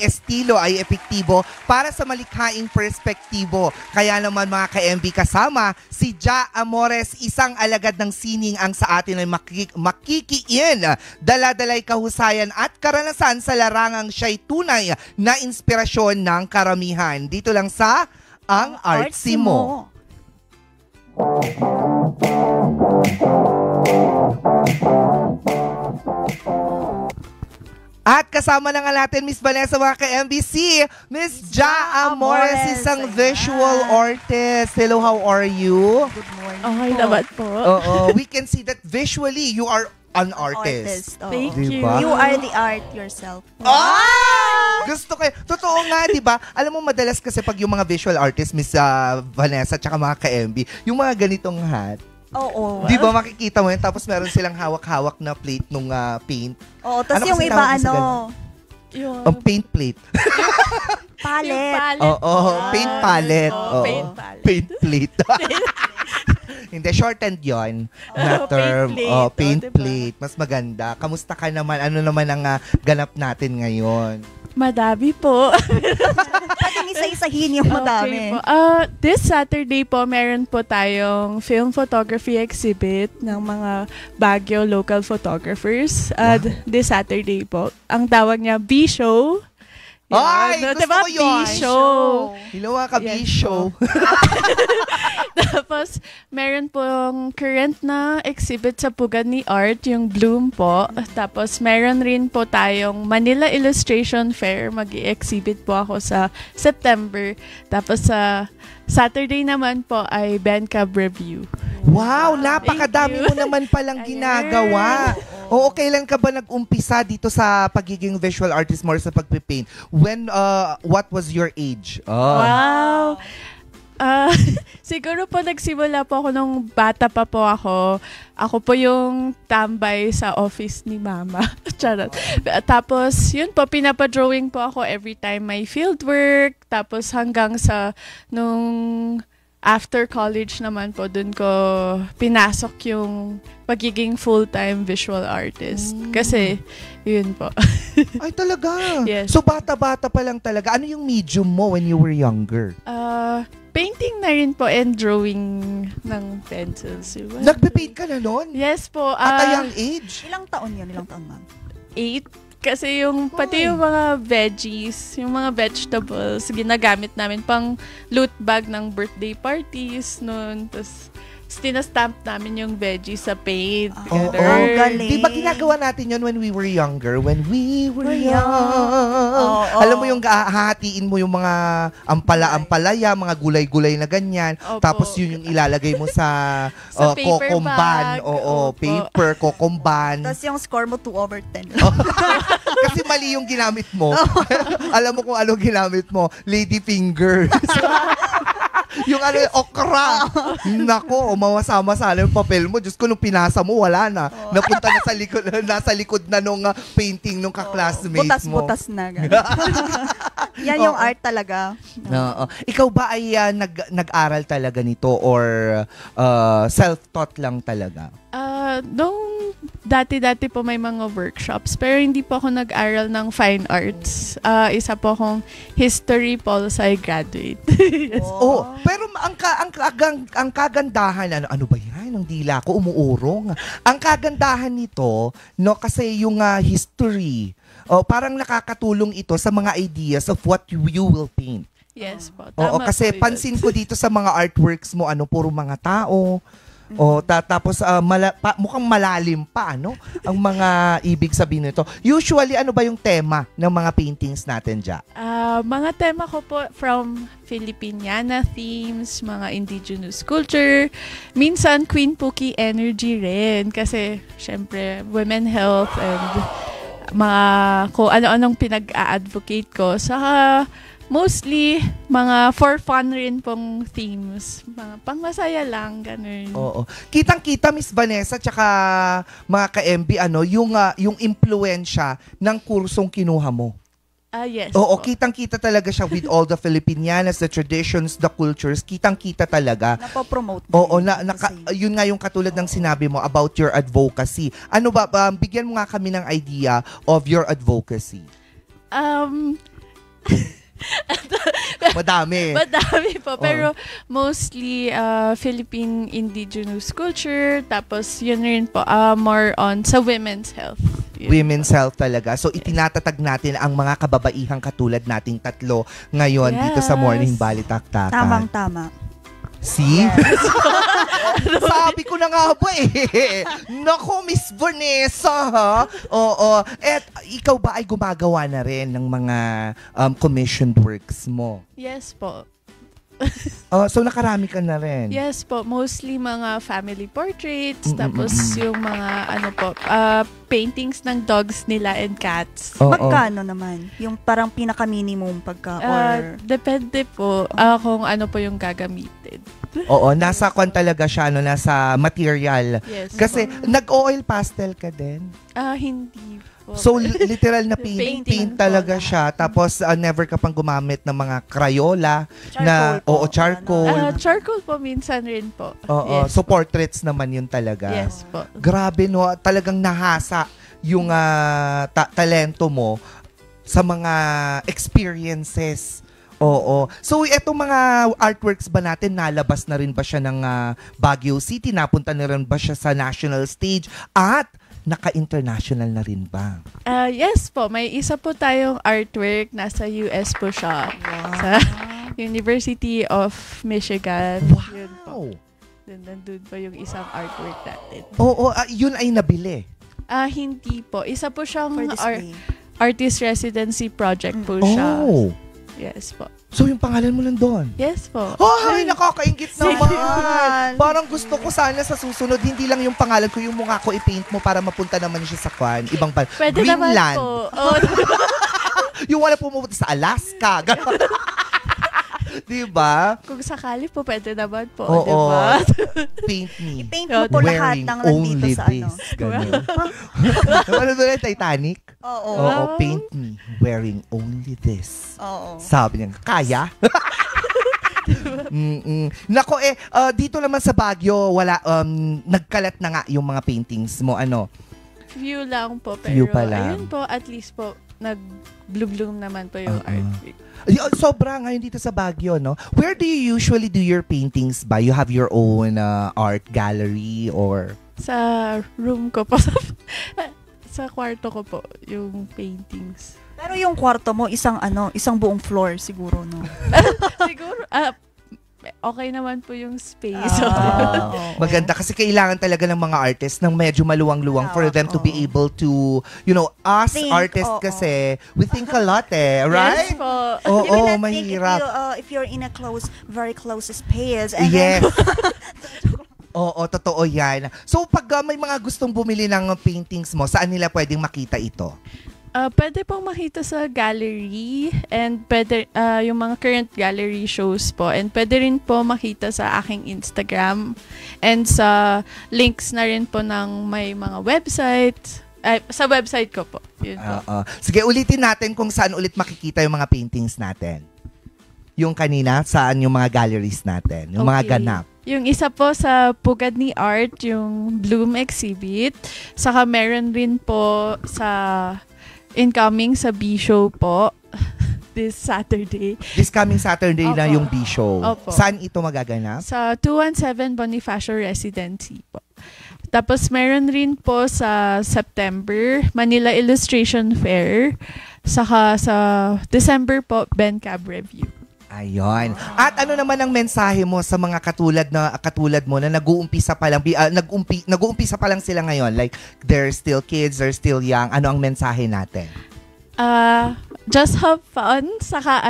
estilo ay epektibo para sa malikhaing perspektibo. Kaya naman mga ka-MB, kasama si Ja Amores, isang alagad ng sining ang sa atin ay makikiin. Daladalay kahusayan at karanasan sa larangang siya'y tunay na inspirasyon ng karamihan. Dito lang sa Ang Artsy Mo. At kasama na nga natin, Miss Vanessa, mga ka-MBC, Miss Ja Amores, isang visual artist. Hello, how are you? Good morning. Okay naman po. We can see that visually you are an artist. Thank Diba? you. You are the art yourself. Gusto ko. Totoo nga, di ba? Alam mo, madalas kasi pag yung mga visual artist, Miss Vanessa, tsaka mga ka-MB, yung mga ganitong hat, Oo. di ba makikita mo yun? Tapos meron silang hawak-hawak na plate nung paint. Oo, tapos Ano yung kasi iba tawag mo sa Yung Ang paint plate. palette. Oo, paint palette. Oo, Oo, paint palette. paint plate. Hindi, shortened yon na term. Paint diba? plate. Mas maganda. Kamusta ka naman? Ano naman ang ganap natin ngayon? Madami po. Pwedeng isa-isahin yung madami. Okay po. This Saturday po, meron po tayong film photography exhibit ng mga Baguio local photographers. This Saturday po. Ang tawag niya B-Show. Ay, gusto diba? ko yun. B-Show. Hello, ka Yes B-Show. Tapos, meron pong current na exhibit sa Pugad ni Art, yung Bloom po. Tapos, meron rin po tayong Manila Illustration Fair. Mag-i-exhibit po ako sa September. Tapos, sa Saturday naman po ay Bencab Review. Wow, napakadami Thank you. mo naman palang ginagawa. Oo, kailan ka ba nag-umpisa dito sa pagiging visual artist more sa pagpipaint? When, what was your age? Wow! Siguro po nagsimula po ako nung bata pa po ako. Ako po yung tambay sa office ni mama. Charot. Tapos, yun po, pinapadrawing po ako every time may fieldwork. Tapos hanggang sa nung after college naman po, dun ko pinasok yung pagiging full-time visual artist. Kasi, yun po. Ay, talaga? Yes. So, bata-bata pa lang talaga. Ano yung medium mo when you were younger? Painting na rin po and drawing ng pencils. Nagpipaint ka na nun? Yes po. At a young age? Ilang taon yun? Ilang taon, ma'am? 8. Kasi yung, pati yung mga veggies, yung mga vegetables, ginagamit namin pang loot bag ng birthday parties noon. Tapos, tinastamp namin yung veggies sa paint. Oo, galing. Di ba ginagawa natin yun when we were younger? When we were young. Alam mo yung hahatiin mo yung mga ampalaya, mga gulay-gulay na ganyan. Opo. Tapos yun yung ilalagay mo sa, Sa paper kokomban. bag. Oo, Opo. paper, kokomban. Tapos yung score mo 2/10. Kasi mali yung ginamit mo. Alam mo kung ano ginamit mo? Lady fingers. Yung ano, okra. Nako, mawasama-sama yung papel mo. Diyos ko, nung pinasa mo, wala na. Napunta na sa likod, nasa likod na nung painting nung ka-classmates mo. Butas-butas na. Yan yung art talaga. Oo. Ikaw ba ay nag-aral talaga nito or self-taught lang talaga? Nung dati-dati po may mga workshops, pero hindi po ako nag-aral ng fine arts. Isa po akong history pol sci graduate. Yes. Oh, pero ang kagandahan, ano ba yan? Ang dila ko umuurong. Ang kagandahan nito, no, kasi yung history, parang nakakatulong ito sa mga ideas of what you will paint. Yes po. Oo, Tama kasi po yun. pansin ko dito sa mga artworks mo, puro mga tao. Tapos mukhang malalim pa, ang mga ibig sabihin nito. Usually, ano ba yung tema ng mga paintings natin dyan? Mga tema ko po from Filipiniana themes, mga indigenous culture, minsan Queen Puki energy rin kasi syempre women health and mga kung ano-anong pinag-a-advocate ko. Saka mostly, mga for fun rin pong themes. Mga pangmasaya lang, ganun. Oo. Kitang-kita, Miss Vanessa, tsaka mga ka-MB, yung impluensya ng kursong kinuha mo. Yes. Oo, po. kitang-kita talaga siya with all the Filipinianas, the traditions, the cultures. Kitang-kita talaga. Napopromote. Oo, yun nga yung katulad ng sinabi mo about your advocacy. Ano ba, bigyan mo nga kami ng idea of your advocacy. Madami. Madami po. Pero mostly Philippine indigenous culture. Tapos yun rin po, more on sa women's health. Yun Women's health talaga. So, itinatatag natin ang mga kababaihang katulad nating tatlo ngayon dito sa Morning Balitaktakan. Tamang-tama. See? Sabi ko na nga ba eh. Naku, Miss Vanessa, ha? Oo. At ikaw ba ay gumagawa na rin ng mga commissioned works mo? Yes po. So, nakarami ka na rin? Yes po. Mostly mga family portraits. Tapos yung mga paintings ng dogs nila and cats. Magkano naman? Yung parang pinaka-minimum pagka or... Depende po kung ano po yung gagamitin. Oo, nasa kwan talaga siya, nasa material. Yes Kasi, po. nag-oil pastel ka din? Hindi po. So, literal na paint Painting talaga po. siya. Tapos, never ka pang gumamit ng mga Crayola na, charcoal. Charcoal po minsan rin po. Oo, Yes so po. portraits naman yun talaga. Yes po. Grabe no, talagang nahasa yung talento mo sa mga experiences. Oo. So, etong mga artworks ba natin, nalabas na rin ba siya ng Baguio City? Napunta na rin ba siya sa national stage? At naka-international na rin ba? Yes po. May isa po tayong artwork. Nasa US po siya. Sa University of Michigan. Yun po. Nandun po yung isang artwork natin. Oo, yun ay nabili. Hindi po. Isa po siyang For display. artist residency project po siya. Oh. Yes po. So, yung pangalan mo nandun? Yes po. Ay, nakakaingit naman. Naman. Parang gusto ko sana sa susunod, hindi lang yung pangalan ko, yung mukha ko i-paint mo para mapunta naman siya sa kwan. Ibang Pwede naman Greenland. po. Yung wala pumunta sa Alaska. Diba? Kung sakali po, pwede naman po. Oo. Diba? Paint me. Paint mo po lahat Wearing ng nandito only sa this. Ganun. Ano doon Titanic? Oo. Oo, paint me. Wearing only this. Oo. Sabi niya, kaya? Nako dito naman sa Baguio, wala, nagkalat na nga yung mga paintings mo, ano? Few lang po. Pero Few pa lang. ayun po, at least po, nag-bloom naman po yung artwork. Sobra ngayon dito sa Baguio, no? Where do you usually do your paintings ba? You have your own art gallery or? Sa room ko po. Sa kwarto ko po, yung paintings. Pero yung kwarto mo, isang buong floor siguro, no? Siguro, okay naman po yung space. Maganda kasi kailangan talaga ng mga artists ng medyo maluwang-luwang for them to be able to, us Think, artists kasi, we think a lot right? Yes po. You will not think mahirap. if you're in a very close space. And Yes. then, Oo, totoo yan. So, pag may mga gustong bumili ng paintings mo, saan nila pwedeng makita ito? Pwede pong makita sa gallery and pwede yung mga current gallery shows po, and pwede rin po makita sa aking Instagram and sa links na rin po ng may mga websites. Sa website ko po. Yun po. Sige, ulitin natin kung saan ulit makikita yung mga paintings natin. Yung kanina, saan yung mga galleries natin, yung mga ganap. Yung isa po sa Pugad ni Art, yung Bloom Exhibit. Saka meron rin po sa incoming sa B-Show po this Saturday. This coming Saturday na yung B-Show. Opo. Saan ito magaganap? Sa 217 Bonifacio Residency po. Tapos meron rin po sa September, Manila Illustration Fair. Saka sa December po, BenCab Review. Ayun. At ano naman ang mensahe mo sa mga katulad mo na nag-uumpisa pa lang nag-uumpisa pa lang sila ngayon, like they're still kids, they're still young. Ano ang mensahe natin? Just have fun, saka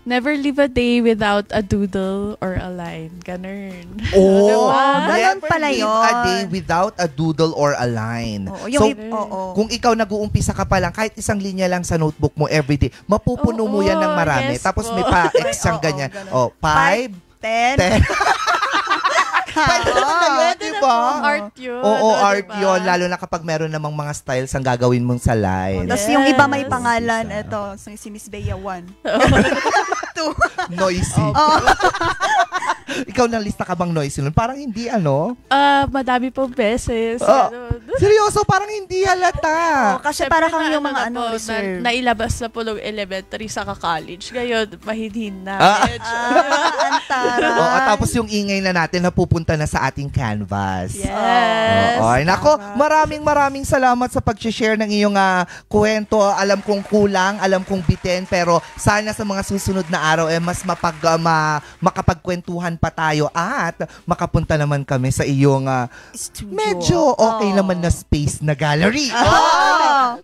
never leave a day without a doodle or a line. Ganun. Oh, Diba? Ganun never pala live yun. a day without a doodle or a line. Oo, So, oo. kung ikaw nag-uumpisa ka pa lang, kahit isang linya lang sa notebook mo everyday, mapupuno mo yan ng marami. Yes Tapos po. may pa-X siyang Oo, ganyan. ganun. Oh, 5, 10. 10. Pwede naman na yun, Pwede di na ba? po, art yun. Oo, art diba? yun. Lalo na kapag meron namang mga styles ang gagawin mong sa line. Tapos yung iba may Yes. pangalan, eto, si Miss Bea 1. Noisy. Ikaw na lista ka bang noisy nun? Parang hindi, Madami pong beses. Oh. Seryoso, parang hindi halata. Kasi Siyempre, para kang yung na mga po, reserve. nailabas na po ng elementary sa college. Ngayon, mahidhin na. Medyo. Antara. Oo, tapos yung ingay na natin napupunta na sa ating canvas. Yes. Oo, ay, nako, maraming salamat sa pag-share ng iyong kwento. Alam kong kulang, alam kong bitin, pero sana sa mga susunod na araw mas makapagkwentuhan pa tayo at makapunta naman kami sa iyong Studio. medyo okay naman na space na gallery.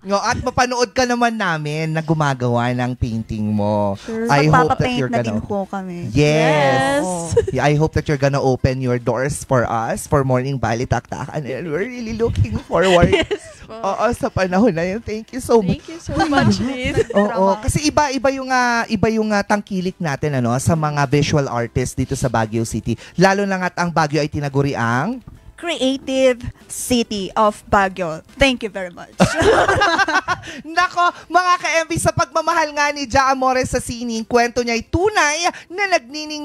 No, at mapanood ka naman namin na gumagawa ng painting mo. Sure. I hope that Magpapapaint you're na din gonna... po kami. Yes. Oo. I hope that you're gonna open your doors for us for Morning Balitaktakan, and we're really looking forward. Po. Oo, sa panahon na yun. Thank you so much. Thank you so much, Lynn. Oo, kasi iba yung tangkilik natin sa mga visual artists dito sa Baguio City. Lalo na nga't ang Baguio ay tinaguri ang Creative City of Baguio. Thank you very much. Nako, mga ka-MV, sa pagmamahal nga ni Ja Amores sa sining, kwento niya ay tunay na nagniningning